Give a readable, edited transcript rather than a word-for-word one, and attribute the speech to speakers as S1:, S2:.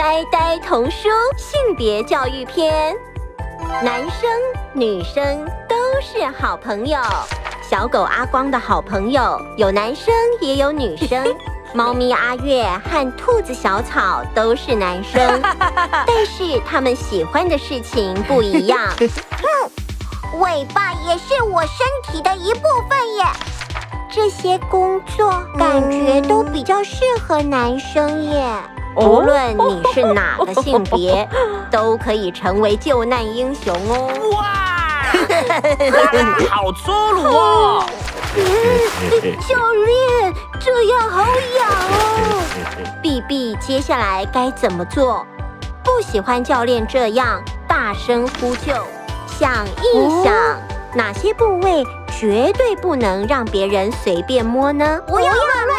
S1: 呆呆童书性别教育篇，男生女生都是好朋友。小狗阿光的好朋友有男生也有女生，猫咪阿月和兔子小草都是男生，但是他们喜欢的事情不一样。
S2: 尾巴也是我身体的一部分耶。
S1: 这些工作感觉都比较适合男生耶。无论你是哪个性别，都可以成为救难英雄哦。
S3: 哇，拉拉好粗鲁哦！
S1: 教练，这样好痒哦。碧碧接下来该怎么做？不喜欢教练这样大声呼救，想一想，哪些部位绝对不能让别人随便摸呢？
S2: 不要乱摸。